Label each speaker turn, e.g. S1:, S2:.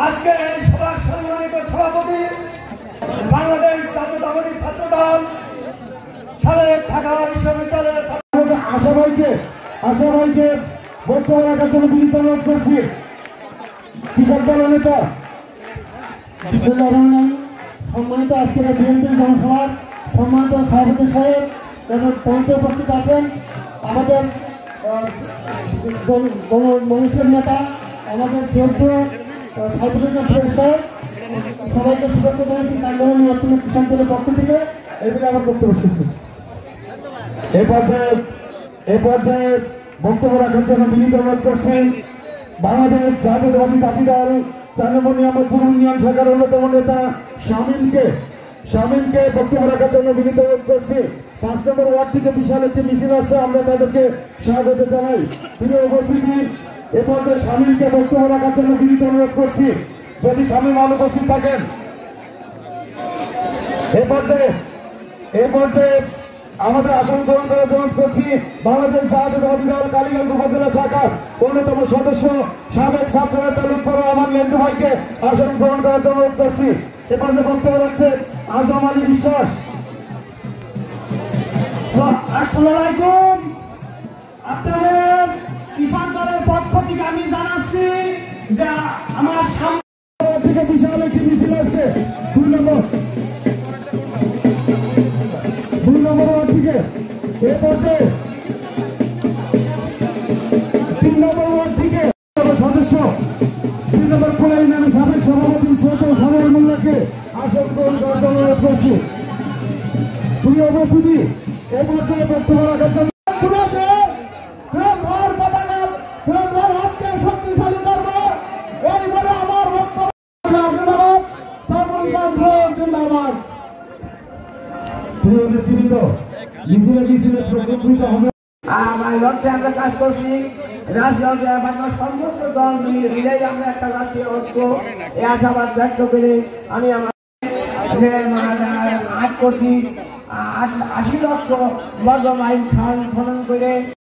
S1: আজকের এই সভার সম্মানিত সভাপতি বাংলাদেশ জাতীয়তাবাদী ছাত্রদল সাবেক ঢাকা বিশ্ববিদ্যালয়ের আশাভাইকে বক্তব্য রাখার জন্য বিনীত অনুরোধ করছি। কৃষক দলের নেতা সম্মানিত আজকের বিএনপির জনসভার সম্মানিত সভাপতি সাহেব এবং পৌঁছে উপস্থিত আছেন আমাদের মানুষের নেতা আমাদের চৌদ্দ সার্বজনীন সাহেব, সবাইকে শুভেচ্ছা জানাচ্ছি কাণ্ডমণি কৃষক দলের পক্ষ থেকে। এগুলো আমার বক্তব্য শেষ করছি। এ পর্যায়ে বক্তব্য রাখার জন্য বিনীত অনুরোধ করছি বাংলাদেশ জাতীয়তাবাদী তাঁতি দল চান্দমণি আহমদপুর ইউনিয়ন শাখার অন্যতম নেতা শামীমকে বক্তব্য রাখার জন্য বিনীত অনুরোধ করছি। 5 নম্বর ওয়ার্ড থেকে বিশাল একটি মিছিল আসছে, আমরা তাদেরকে স্বাগত জানাই। প্রিয় উপস্থিতি, এ পর্যায়ে শামীমকে বক্তব্য রাখার জন্য বিনীত অনুরোধ করছি। যদি শামীম অনুপস্থিত থাকেন, এ পর্যায়ে আমাদের আসন গ্রহণ করার জন্য করছি বাংলাদেশ জাতীয়তাবাদী দল কালীগঞ্জ উপজেলা শাখার অন্যতম সদস্য সাবেক ছাত্র নেতা লুৎফর রহমান লেন্ডু ভাইকে আসন গ্রহণ করার জন্য অনুরোধ করছি। এ পর্যায়ে বক্তব্য রাখছে আজম আলী বিশ্বাস। আসসালামু আলাইকুম। আপনাদের কৃষক দলের পক্ষ থেকে আমি জানাচ্ছি যে আমার সামনে থেকে বিশাল একটি মিছিল আসছে 2 নম্বর ওয়ার্ড থেকে। এ পর্যায়ে 3 নম্বর ওয়ার্ড থেকে সদস্য 3 নম্বর কোলা ইউনিয়নের সাবেক সভাপতি সৈয়দ সামির মোল্লাকে আসন গ্রহণ করার জন্য অনুরোধ করছি। প্রিয় উপস্থিতি, এ পর্যায়ে বক্তব্য রাখার জন্য শক্তিশালী করব এই বলে আমার বক্তব্য জিন্দাবাদ। প্রিয় নেতৃবৃন্দ, মিছিলে প্রকৃত হবে
S2: আমার লক্ষ্যে আমরা কাজ করছি। সমস্ত দল মিলে আমরা একটা জাতীয় ঐক্য এই আশাবাদ ব্যক্ত করে আমি আমার 8 কোটি 80 লক্ষ বর্গ মাইল খাল খনন করে